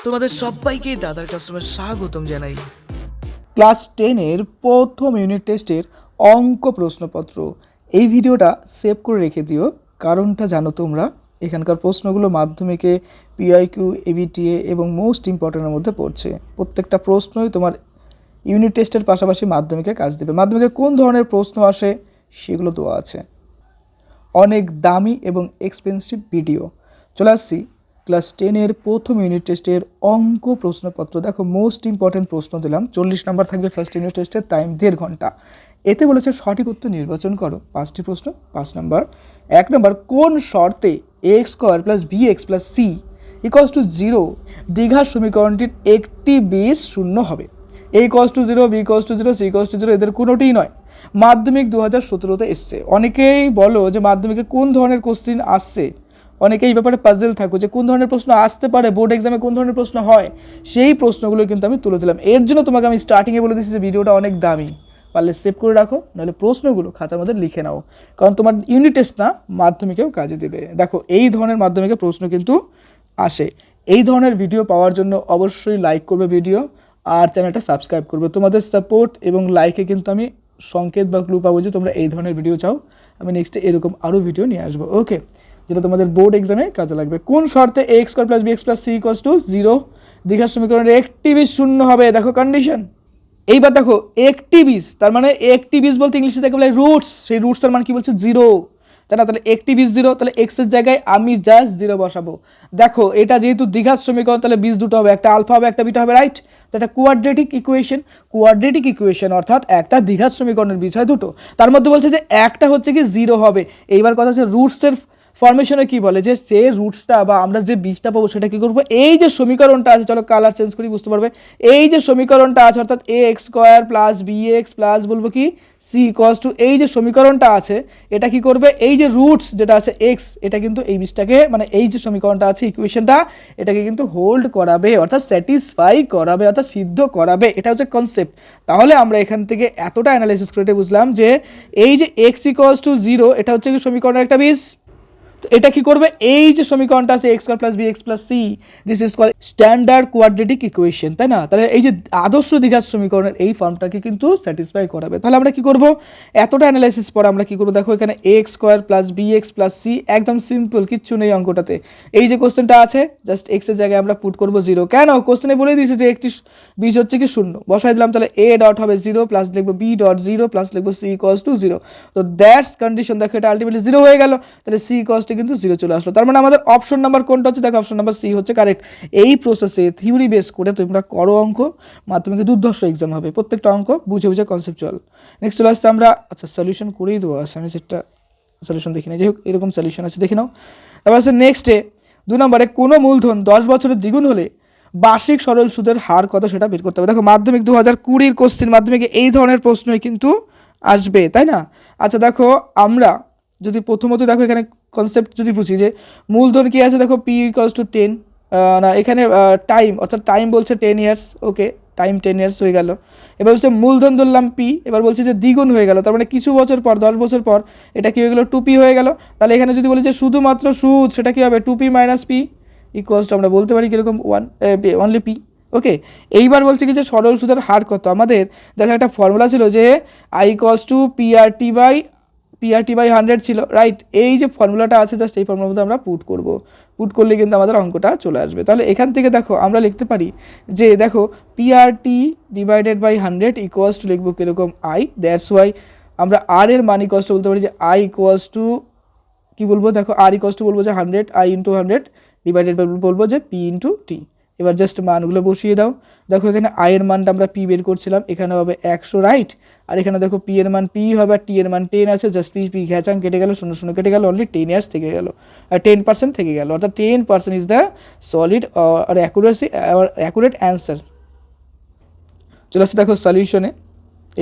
তোমাদের সবাইকে দাদার কাস্টমার স্বাগতম জানাই। ক্লাস 10-এর প্রথম ইউনিট টেস্টের অঙ্ক প্রশ্নপত্র। এই ভিডিওটা সেভ করে রেখে দিও, কারণটা জানো তোমরা। এখানকার প্রশ্নগুলো মাধ্যমিকে পিআইকিউ, এবিটিএ এবং মোস্ট ইম্পর্টেন্টের মধ্যে পড়ছে। প্রত্যেকটা প্রশ্নই তোমার ইউনিট টেস্টের পাশাপাশি মাধ্যমিকে কাজ দেবে। মাধ্যমিকে কোন ধরনের প্রশ্ন আসে সেগুলো দেওয়া আছে। অনেক দামি এবং এক্সপেন্সিভ ভিডিও। চলে আসছি ক্লাস 10-এর প্রথম ইউনিট টেস্টের অঙ্ক প্রশ্নপত্র। দেখো, মোস্ট ইম্পর্টেন্ট প্রশ্ন দিলাম, 40 নাম্বার থাকবে ফার্স্ট ইউনিট টেস্টের, টাইম 1.5 ঘন্টা। এতে বলেছে সঠিক উত্তর নির্বাচন করো। 5টি প্রশ্ন। 5 নাম্বার, 1 নম্বর, কোন শর্তে x square plus b x plus c equals to 0 দ্বিঘাত সমীকরণটির একটি বেস শূন্য হবে? A equals to 0, b equals to 0, c equals to 0, এদের কোনোটিই নয়। মাধ্যমিক 2017-তে এসছে। অনেকেই বলো যে মাধ্যমিকে কোন ধরনের কোশ্চিন আসছে, অনেকেই এই ব্যাপারে পাজেল থাকো যে কোন ধরনের প্রশ্ন আসতে পারে, বোর্ড এক্সামে কোন ধরনের প্রশ্ন হয়, সেই প্রশ্নগুলো কিন্তু আমি তুলে দিলাম। এর জন্য তোমাকে আমি স্টার্টিংয়ে বলে দিচ্ছি যে ভিডিওটা অনেক দামি, পারলে সেভ করে রাখো, নাহলে প্রশ্নগুলো খাতার মধ্যে লিখে নাও, কারণ তোমার ইউনিট টেস্ট না, মাধ্যমিকেও কাজে দেবে। দেখো, এই ধরনের মাধ্যমিকে প্রশ্ন কিন্তু আসে। এই ধরনের ভিডিও পাওয়ার জন্য অবশ্যই লাইক করবে ভিডিও, আর চ্যানেলটা সাবস্ক্রাইব করবে। তোমাদের সাপোর্ট এবং লাইকে কিন্তু আমি সংকেত বা ক্লু পাবো যে তোমরা এই ধরনের ভিডিও চাও। আমি নেক্সটে এরকম আরও ভিডিও নিয়ে আসবো, ওকে, যেটা তোমাদের বোর্ড এক্সামে কাজে লাগবে। কোন শর্তে a x square plus b x plus c equals to 0 দ্বিঘাত সমীকরণের একটি বীজ শূন্য হবে? দেখো কন্ডিশন। এইবার দেখো, একটি বীজ, তার মানে একটি বীজ বলতে ইংলিশে দেখে বলে রুটস, সেই রুটসের মান কি বলছে? 0, তাই না? তাহলে একটি বীজ 0, তাহলে এক্সের জায়গায় আমি জাস্ট 0 বসাবো। দেখো, এটা যেহেতু দ্বিঘাত সমীকরণ, তাহলে বীজ দুটো হবে, একটা আলফা হবে একটা বিটা হবে, রাইট? তো এটা কোয়াড্রেটিক ইকুয়েশন। কোয়াড্রেটিক ইকুয়েশন অর্থাৎ একটা দ্বিঘাত সমীকরণের বীজ হয় দুটো, তার মধ্যে বলছে যে একটা হচ্ছে কি 0 হবে। এইবার কথা হচ্ছে রুটসের ফরমেশনে কি বলে, যে সে রুটসটা বা আমরা যে বীজটা পাবো সেটা কি করবো, এই যে সমীকরণটা আছে, চলো কালার চেঞ্জ করি বুঝতে পারবে। এই যে সমীকরণটা আছে অর্থাৎ এ x square plus b x plus বলবো কি সি ইকুয়ালস টু, এই যে সমীকরণটা আছে এটা কি করবে, এই যে রুটস যেটা আছে এক্স, এটা কিন্তু এই বীজটাকে, মানে এই যে সমীকরণটা আছে ইকুয়েশনটা, এটাকে কিন্তু হোল্ড করাবে, অর্থাৎ স্যাটিসফাই করাবে, অর্থাৎ সিদ্ধ করাবে। এটা হচ্ছে কনসেপ্ট। তাহলে আমরা এখান থেকে এতটা অ্যানালাইসিস করে বুঝলাম যে এই যে এক্স ইকুয়ালস টু 0, এটা হচ্ছে কি সমীকরণের একটা বীজ। তো এটা কি করবে, এই যে সমীকরণটা আছে x square plus b x plus c, this is called standard quadratic equation, তাই না? তাহলে এই যে আদর্শ দ্বিঘাত সমীকরণের এই ফর্মটাকে কিন্তু স্যাটিসফাই করাবে। তাহলে আমরা কি করব, এতটা অ্যানালাইসিস পরে আমরা কি করব, দেখো এখানে x square plus b x plus c, একদম সিম্পল, কিচ্ছু নেই অঙ্কটাতে। এই যে কোশ্চেনটা আছে, জাস্ট এক্সের জায়গায় আমরা পুট করব 0। কেন? কোশ্চেনে বলে দিয়েছে যে একটি বীজ হচ্ছে কি শূন্য, বসাই দিলাম। তাহলে এ ডট হবে 0 প্লাস লিখবো বি ডট 0 প্লাস লিখবো সি ইকুয়ালস টু 0। তো দ্যাটস কন্ডিশন। দেখো, এটা আলটিমেটলি 0 হয়ে গেল, তাহলে সি ইকুয়ালসটা কিন্তু 0 চলে আসলো। তার মানে আমাদের অপশন নাম্বার কোনটা হচ্ছে, দেখো অপশন নাম্বার সি হচ্ছে কারেক্ট। এই প্রসেসে থিওরি বেস করে তোমরা করো অঙ্ক, মাধ্যমিকে দুর্ধর্ষ এক্সাম হবে, প্রত্যেকটা অঙ্ক বুঝে বুঝে কনসেপচুয়াল। নেক্সট চলে আসছে আমরা, আচ্ছা সলিউশন করেই দেবো, আচ্ছা আমি সেটা সলিউশন দেখি না, যাই হোক এরকম সলিউশন আছে দেখে নাও। তারপর আছে নেক্সটে 2 নম্বরে, কোনো মূলধন 10 বছরের দ্বিগুণ হলে বার্ষিক সরল সুদের হার কত সেটা বের করতে হবে। দেখো, মাধ্যমিক 2020 কোশ্চেন, মাধ্যমিকে এই ধরনের প্রশ্নই কিন্তু আসবে, তাই না? আচ্ছা দেখো, আমরা যদি প্রথমত দেখো এখানে কনসেপ্ট যদি বুঝি যে মূলধন কি আছে, দেখো পি ইকুয়ালস টু 10, না এখানে টাইম, অর্থাৎ টাইম বলছে 10 ইয়ার্স, ওকে, টাইম 10 ইয়ার্স হয়ে গেল। এবার বলছে মূলধন ধরলাম পি, এবার বলছে যে দ্বিগুণ হয়ে গেল, তার মানে কিছু বছর পর, 10 বছর পর এটা কি হয়ে গেল, 2p হয়ে গেল। তাহলে এখানে যদি বলি যে শুধুমাত্র সুদ, সেটা কি হবে 2p minus P equals to, আমরা বলতে পারি কীরকম অনলি পি, ওকে। এইবার বলছে কি যে সরল সুদের হার কত, আমাদের দেখো একটা ফর্মুলা ছিল যে I equals to PRT by 100 ছিল, রাইট? এই যে ফর্মুলাটা আছে, জাস্ট এই ফর্মুলার মধ্যে আমরা পুট করব, পুট করলে কিন্তু আমাদের অঙ্কটা চলে আসবে। তাহলে এখান থেকে দেখো আমরা লিখতে পারি যে দেখো PRT divided by 100 equals to লিখবো কীরকম আই, দ্যাটস ওয়াই আমরা আর এর মান ইকুয়ালস টু বলতে পারি যে আই ইকুয়ালস টু কী বলবো, দেখো আর ইকুয়ালস টু বলবো যে 100 আই ইন্টু 100 ডিভাইডেড বাই বলবো যে পি ইন্টু টি। এবার জাস্ট মানগুলো বসিয়ে দাও। দেখো এখানে আয়ের মানটা আমরা পি বের করছিলাম, এখানে হবে 100, রাইট? আর এখানে দেখো পি এর মান পি হবে, আর টি এর মান 10 আছে, জাস্ট পি ঘ্যাচাং কেটে গেল, 0 কেটে গেল, অনলি 10 ইয়ার্স থেকে গেল, আর 10% থেকে গেল, অর্থাৎ 10% ইজ দ্য সলিড আর অ্যাকুরেট অ্যান্সার। চলে আসছে দেখো সলিউশনে,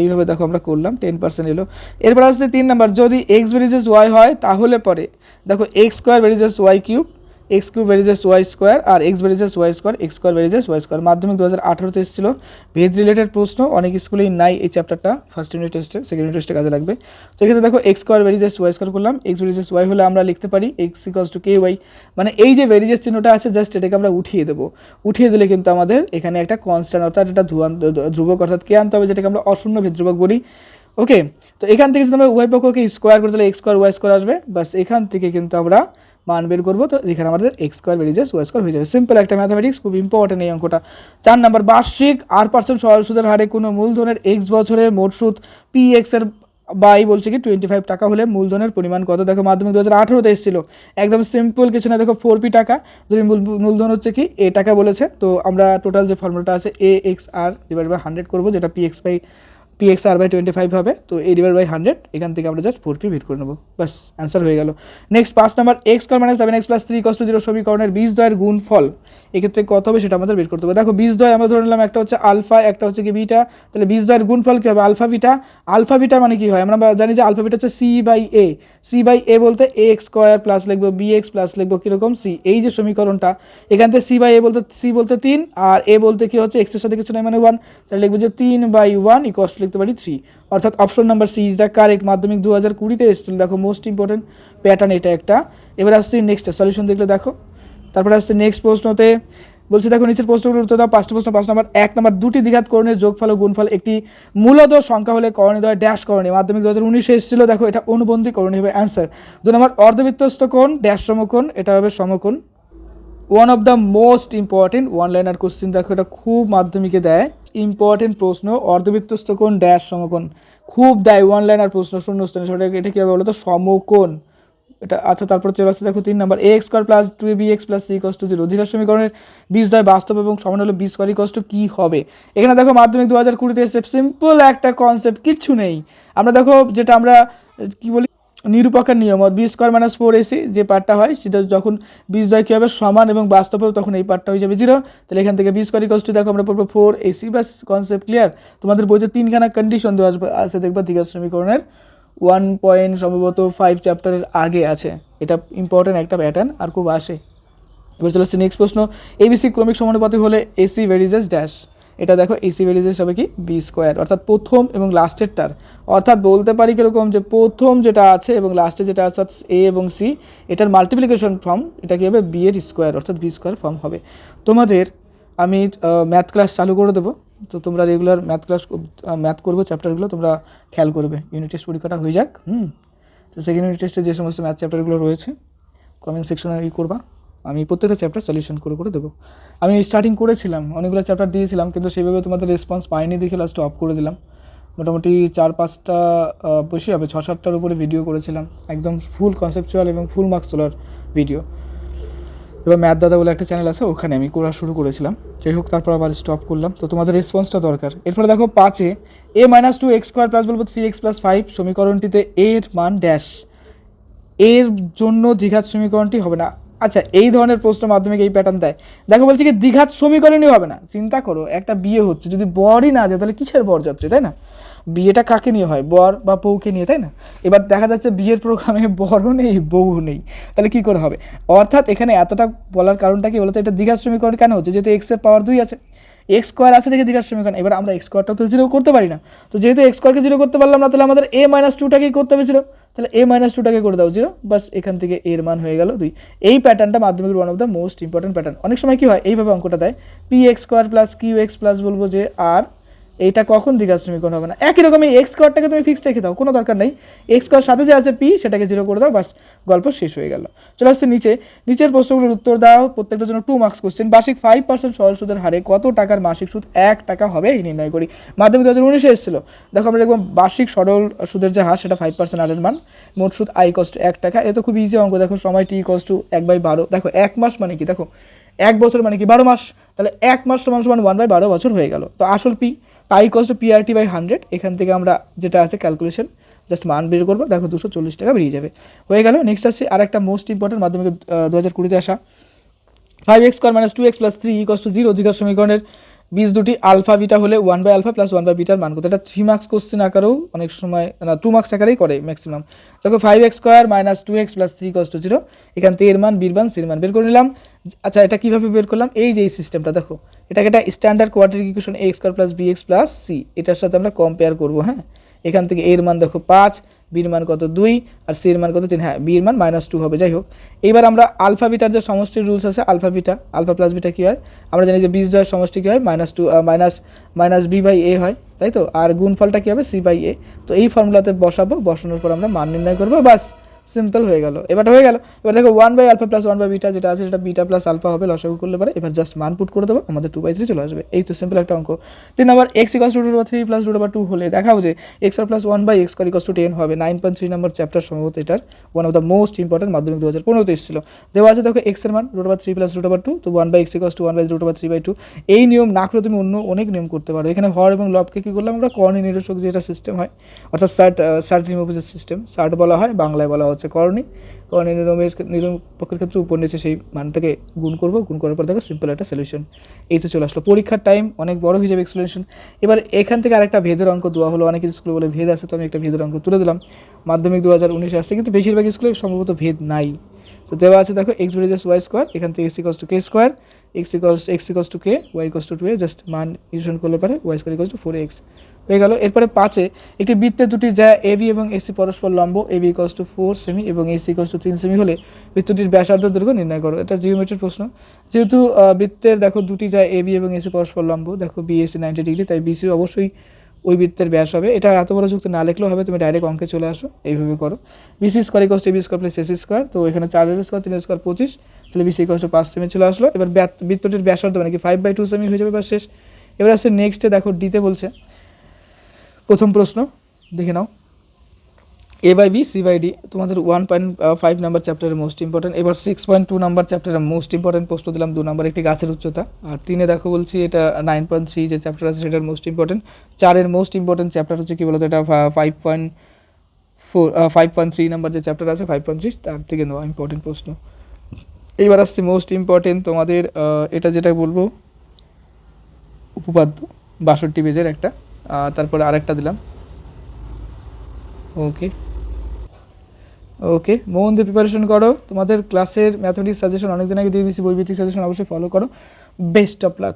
এইভাবে দেখো আমরা করলাম, 10% এলো। এরপর আসছে 3 নাম্বার, যদি এক্স ভেরিজেস ওয়াই হয় তাহলে পরে দেখো x square varies y cube x cube varies y square আর x varies y square x square varies y square. মাধ্যমিক 2018-তে এসেছিল, ভেদ রিলেটেড প্রশ্ন, অনেক স্কুলেই নাই এই চ্যাপ্টারটা, ফার্স্ট ইউনিট টেস্টে, সেকেন্ড ইউনিট টেস্টে কাজে লাগবে। তো এক্ষেত্রে দেখো x square varies y square করলাম, এক্স ভ্যারিজেস ওয়াই হলে আমরা লিখতে পারি x equals to k y, মানে এই যে ভ্যারিজেস চিহ্নটা আছে জাস্ট এটাকে আমরা উঠিয়ে দেবো, উঠিয়ে দিলে কিন্তু আমাদের এখানে একটা কনস্ট্যান্ট অর্থাৎ এটা ধ্রুবক অর্থাৎ কে আনতে হবে, যেটাকে আমরা অশূন্য ভেদ ধ্রুবক বলি। ওকে, তো এখান থেকে যদি আমরা উভয় পক্ষকে স্কোয়ার করে দিলে এক্স স্কোয়ার ওয়াই স্কোয়ার আসবে, বাস এখান থেকে কিন্তু আমরা মান বের করবো। তো যেখানে আমাদের x square varies y square হয়ে যাবে। সিম্পল একটা ম্যাথামেটিক্স, খুব ইম্পর্টেন্ট এই অঙ্কটা। 4 নাম্বার, বার্ষিক 8% সরল সুদের হারে কোনো মূলধনের এক্স বছরের মোট সুদ পি এক্স এর বাই বলছে কি 25 টাকা হলে মূলধনের পরিমাণ কত। দেখো মাধ্যমিক 2018-তে এসেছিল, একদম সিম্পল কিছু না, দেখো 4p টাকা, যদি মূলধন হচ্ছে কি এ টাকা বলেছে, তো আমরা টোটাল যে ফর্মুলাটা আছে এ এক্স আর ডিভাইড বাই 100 করবো, যেটা পি এক্স আর বাই 25 হবে, তো এ ডিভাইড বাই 100, এখান থেকে আমরা জাস্ট 4p বের করে নেবো, বাস অ্যান্সার হয়ে গেল। Next 5 number, x square minus 7x plus 3 equals to 0 সমীকরণের বীজদ্বয়ের গুণফল এক্ষেত্রে কত হবে সেটা আমাদের বের করতে হবে। দেখো বীজদ্বয় আমরা ধরে নিলাম একটা হচ্ছে আলফা, একটা হচ্ছে কি বিটা, তাহলে বীজদ্বয়ের গুণফল কী হবে, আলফা বিটা। আলফা বিটা মানে কি হয়, আমরা জানি যে আলফা বিটা হচ্ছে c by a, c by a বলতে এ এক্স স্কোয়ার প্লাস লিখবো বি এক্স প্লাস লিখবো কীরকম সি, এই যে সমীকরণটা, এখান থেকে সি বাই এ বলতে সি বলতে 3 আর এ বলতে কি হচ্ছে এক্সের সাথে কিছু নাই মানে 1, তাহলে লিখবো যে 3/1 ইকুয়ালস টু লিখতে পারি 3, অর্থাৎ option number C is the correct. মাধ্যমিক 2020-তে এসেছিল, দেখো মোস্ট ইম্পর্টেন্ট প্যাটার্ন এটা একটা। এবার আসছি নেক্সট সলিউশন দেখলে দেখো, তারপরে আসছে নেক্সট প্রশ্নতে বলছে দেখো নিচের প্রশ্নগুলোর উত্তর দাও। 5টি প্রশ্ন। 5 নাম্বার, 1 নাম্বার, দুটি দ্বিঘাত করণের যোগফল ও গুণফল একটি মূলত সংখ্যা হলে করণীদ্বয় ড্যাশ করণীয়। মাধ্যমিক 2019-এ এসেছিল, দেখো এটা অনুবন্ধী করণীয় হবে অ্যান্সার। 2 নাম্বার, অর্ধবৃত্তস্থ কোণ ড্যাশ সমকোণ, এটা হবে সমকোণ। One of the most important one liner question, দেখো এটা খুব মাধ্যমিকে দেয়, ইম্পর্টেন্ট প্রশ্ন, অর্ধবৃত্তস্থ কোণ ড্যাশ সমকোণ খুব দেয়, ওয়ান লাইনার প্রশ্ন শূন্যস্থানে, সেটা এটা কী হবে বলো তো, সমকোণ এটা। আচ্ছা, তারপর চলে আসছে দেখো 3 number, a x square plus 2bx plus c equals to 0 অধিকার সমীকরণের বীজদ্বয় বাস্তব এবং সমান হলে বি স্কোয়ার ইকুয়ালস টু কী হবে। এখানে দেখো মাধ্যমিক 2020-তে এসে সিম্পল একটা কনসেপ্ট, কিচ্ছু নেই। আমরা দেখো যেটা আমরা কি বলি নিরূপকের নিয়ম, বি স্কোয়ার মাইনাস 4ac যে পার্টটা হয় সেটা যখন বীজদ্বয় কী হবে সমান এবং বাস্তব হবে তখন এই পার্টটা হয়ে যাবে 0, তাহলে এখান থেকে বি স্কোয়ার ইকুয়ালস টু দেখো আমরা পড়বো 4ac, বাস কনসেপ্ট ক্লিয়ার। তোমাদের বইতে 3খানা কন্ডিশন দেওয়া আছে দেখবা দ্বিঘাত সমীকরণের 1 সম্ভবত 5 চ্যাপ্টারের আগে আছে, এটা ইম্পর্টেন্ট একটা প্যাটার্ন আর খুব আসে। এবার চলে আসছে নেক্সট প্রশ্ন, এবিসি ক্রমিক সমানুপাতিক হলে এসি ভ্যারিজেস ড্যাশ, এটা দেখো এসি ভ্যারিজেস হবে কি বি স্কোয়ার, অর্থাৎ প্রথম এবং লাস্টেরটার, অর্থাৎ বলতে পারি কীরকম যে প্রথম যেটা আছে এবং লাস্টে যেটা আছে এ এবং সি, এটার মাল্টিপ্লিকেশন ফর্ম, এটা কী হবে বি এর স্কোয়ার অর্থাৎ বি স্কোয়ার ফর্ম হবে। তোমাদের আমি ম্যাথ ক্লাস চালু করে দেবো, তো তোমরা রেগুলার ম্যাথ করবো চ্যাপ্টারগুলো তোমরা খেয়াল করবে, ইউনিট টেস্ট পরীক্ষাটা হয়ে যাক। তো সেকেন্ড ইউনিট টেস্টে যে সমস্ত ম্যাথ চ্যাপ্টারগুলো রয়েছে কমেন্ট সেকশনে করবা, আমি প্রত্যেকটা চ্যাপ্টার সলিউশন করে দেবো। আমি স্টার্টিং করেছিলাম, অনেকগুলো চ্যাপ্টার দিয়েছিলাম, কিন্তু সেভাবে তোমাদের রেসপন্স পাইনি দেখে লাস্টে অফ করে দিলাম। মোটামুটি 4-5টা বেশি হবে, 6-7টার উপরে ভিডিও করেছিলাম, একদম ফুল কনসেপচুয়াল এবং ফুল মার্কস তোলার ভিডিও। এবার ম্যাথ দাদা বলে একটা চ্যানেল আছে, ওখানে আমি করা শুরু করেছিলাম, যাই হোক তারপর আবার স্টপ করলাম। তো তোমাদের রেসপন্সটা দরকার। এরপরে দেখো 5-এ a - 2x স্কোয়ার প্লাস বলবো 3x + 5 সমীকরণটিতে এর মান ড্যাশ, এর জন্য দ্বিঘাত সমীকরণটি হবে না। আচ্ছা, এই ধরনের প্রশ্ন মাধ্যমিক এই প্যাটার্ন দেয়, দেখো বলছি কি দ্বিঘাত সমীকরণই হবে না। চিন্তা করো একটা বিয়ে হচ্ছে, যদি বরই না যায় তাহলে কিসের বরযাত্রী, তাই না? বিয়েটা কাকে নিয়ে হয়, বর বা বউকে নিয়ে, তাই না? এবার দেখা যাচ্ছে বিয়ের প্রোগ্রামে বরও নেই বউ নেই, তাহলে কী করে হবে? অর্থাৎ এখানে এতটা বলার কারণটা কি বলতো, এটা দ্বিঘাত সমীকরণ কেন হচ্ছে, যেহেতু এক্সের পাওয়ার 2 আছে, এক্স স্কোয়ার আছে দেখে দ্বিঘাত সমীকরণ। এবার আমরা এক্স স্কোয়ারটা তো 0 করতে পারি না, তো যেহেতু এক্স স্কোয়ারকে 0 করতে পারলাম না, তাহলে আমাদের a - 2টাকেই করতে হবে 0, তাহলে a - 2টাকে করে দাও 0, বাস এখান থেকে এর মান হয়ে গেল 2। এই প্যাটার্নটা মাধ্যমিকের one of the most important pattern. অনেক সময় কী হয় এইভাবে অঙ্কটা দেয়, px square plus qx plus বলবো যে আর, এইটা কখন দ্বিঘাত সমীকরণ হবে না। একই রকম এই এক্স স্কোয়ারটাকে তুমি ফিক্সড রেখে দাও, কোনো দরকার নেই, এক্স স্কোয়ার সাথে যে আছে পি সেটাকে 0 করে দাও, বাস গল্প শেষ হয়ে গেল। চলে আসছে নিচের প্রশ্নগুলোর উত্তর দাও, প্রত্যেকটার জন্য 2 মার্কস কোশ্চেন। বার্ষিক 5% সরল সুদের হারে কত টাকার মাসিক সুদ 1 টাকা হবে এই নির্ণয় করি। মাধ্যমিক 2019-এ এসেছিল, দেখো আমরা দেখবো বার্ষিক সরল সুদের যে হার সেটা 5% হারের মান, মোট সুদ i = 1 টাকা। এ তো খুব ইজি অঙ্ক, দেখো সময় t = 1/12, দেখো 1 মাস মানে কি, দেখো 1 বছর মানে কি 12 মাস, তাহলে 1 মাস = 1/12 বছর হয়ে গেল। তো আসল পি i = PRT/100, এখান থেকে আমরা যেটা আছে ক্যালকুলেশন জাস্ট মান বের করবো, দেখো 240 টাকা বেরিয়ে যাবে, হয়ে গেল। নেক্সট আসছে আর একটা মোস্ট ইম্পর্টেন্ট মাধ্যমিক 2020-তে আসা, 5x² - 2x + 3 = 0 অধিকার সমীকরণের বীজ দুটি আলফা বিটা হলে 1/α প্লাস 1/β মান কত? এটা 3 মার্কস কোশ্চেন আকারেও অনেক সময়, না 2 মার্কস আকারেই করে ম্যাক্সিমাম। দেখো 5x square minus 2x plus 3 equals to 0, এখান থেকে এর মান, বির মান, সির মান বের করে নিলাম। আচ্ছা, এটা কিভাবে বের করলাম? এই যে এই সিস্টেমটা দেখো, এটাকে একটা standard quadratic equation a square plus bx plus c, এটার সাথে আমরা কম্পেয়ার করবো। হ্যাঁ, এখান থেকে এর মান দেখো 5, বির মান কত 2, আর সির মান কত 3। হ্যাঁ, বির মান -2 হবে। যাই হোক, এইবার আমরা আলফা বিটার যে সমষ্টির রুলস আছে, alpha beta, alpha plus beta কী হয় আমরা জানি যে বীজদ্বয়ের সমষ্টি কী হয়, মাইনাস b/a হয়, তাই তো। আর গুণফলটা কী হবে, c/a। তো এই ফর্মুলাতে বসাবো, বসানোর পর আমরা মান নির্ণয় করবো, বাস সিম্পল হয়ে গেল। এবার হয়ে গেল। এবার দেখো 1/α প্লাস 1/β যেটা আছে সেটা বিটা প্লাস আলফা হবে, লসাগু করলে পারে। এবার জাস্ট মান পুট করে দেবো, আমাদের 2/3 চলে আসবে। এই তো সিম্পল একটা অঙ্ক। 3 নম্বর, x = √3 প্লাস √2 হলে দেখাও যে x² প্লাস 1/x² = 10 হবে। 9.3 নম্বর চ্যাপ্টার, সম্ভবত এটার one of the most important, মাধ্যমিক 2015-তে এসেছিল। দেওয়া আছে দেখো x এর মান √3 প্লাস √2, তো 1/x = 1/√3/2। এই নিয়ম না করে তুমি অন্য অনেক নিয়ম করতে পারো। এখানে হর এবং লবকে কী করলাম আমরা, কর্ণী নিরসক যেটা সিস্টেম হয়, অর্থাৎ সার্ট রিমুভের সিস্টেম, সার্ট বলা হয়, বাংলায় বলা হচ্ছে কর্ণী নিরূপকের ক্ষেত্রে উপর নিচে সেই মানটাকে গুণ করবো, গুণ করার পর দেখো সিম্পল একটা সলিউশন। এই তো চলে আসলো। পরীক্ষার টাইম অনেক বড় হয়ে যাবে এক্সপ্লেনেশন। এবার এখান থেকে আরেকটা ভেদের অঙ্ক দেওয়া হলো, অনেক স্কুলে বলে ভেদ আছে, তো আমি একটা ভেদের অঙ্ক তুলে দিলাম। মাধ্যমিক 2019 আসছে, কিন্তু বেশিরভাগ স্কুলে সম্ভবত ভেদ নাই। তো দেওয়া আছে দেখো x ব্রিজেস y স্কোয়ার, এখান থেকে x = k square, x = k, y = 2a, just মান ইউশন করলে পারে y স্কোয়ার = 4x হয়ে গেল। এরপরে 5-এ একটি বৃত্তের দুটি যা AB এবং AC পরস্পর লম্ব, AB = 4 সেমি এবং AC = 3 সেমি হলে বৃত্তটির ব্যাসার্ধ দৈর্ঘ্য নির্ণয় করো। এটা জিওমেট্রির প্রশ্ন। যেহেতু বৃত্তের দেখো দুটি যা AB এবং AC পরস্পর লম্ব, দেখো BAC 90 ডিগ্রি, তাই BC অবশ্যই ওই বৃত্তের ব্যাস হবে। এটা এত বড় যুক্তি না লিখলেও হবে, তুমি ডাইরেক্ট অঙ্কে চলে আসো, এইভাবে করো। BC² = AB² plus AC square, তো এখানে 4 স্কোয়ার 3 স্কোয়ার 25, তাহলে BC = 5 সেমি চলে আসলো। এবার বৃত্তটির ব্যাসার্ধ মানে কি 5/2 সেমি হয়ে যাবে, বা শেষ। এবার আসছে নেক্সটে, দেখো ডিতে বলছে, প্রথম প্রশ্ন দেখে নাও, a/b c/d তোমাদের 1.5 নাম্বার চ্যাপ্টারের মোস্ট ইম্পর্টেন্ট। এবার 6.2 নাম্বার চ্যাপ্টারের মোস্ট ইম্পর্টেন্ট প্রশ্ন দিলাম, 2 নাম্বার একটি গাছের উচ্চতা। আর 3-এ দেখো বলছি এটা 9.3 যে চ্যাপ্টার আছে সেটার মোস্ট ইম্পর্টেন্ট। 4-এর মোস্ট ইম্পর্টেন্ট চ্যাপ্টার হচ্ছে কি বলতো, এটা 5.3 নাম্বার যে চ্যাপ্টার আছে 5.3, তার থেকে নেওয়া ইম্পর্টেন্ট প্রশ্ন। এইবার আসছে মোস্ট ইম্পর্টেন্ট তোমাদের, এটা যেটা বলবো উপপাদ্য 62 পেজের একটা, তারপরে আরেকটা দিলাম। ওকে, মন দিয়ে প্রিপারেশন করো। তোমাদের ক্লাসের ম্যাথমেটিক্স সাজেশন অনেকদিন আগে দিয়ে দিয়েছি, বইভিত্তিক সাজেশন অবশ্যই ফলো করো। Best of luck.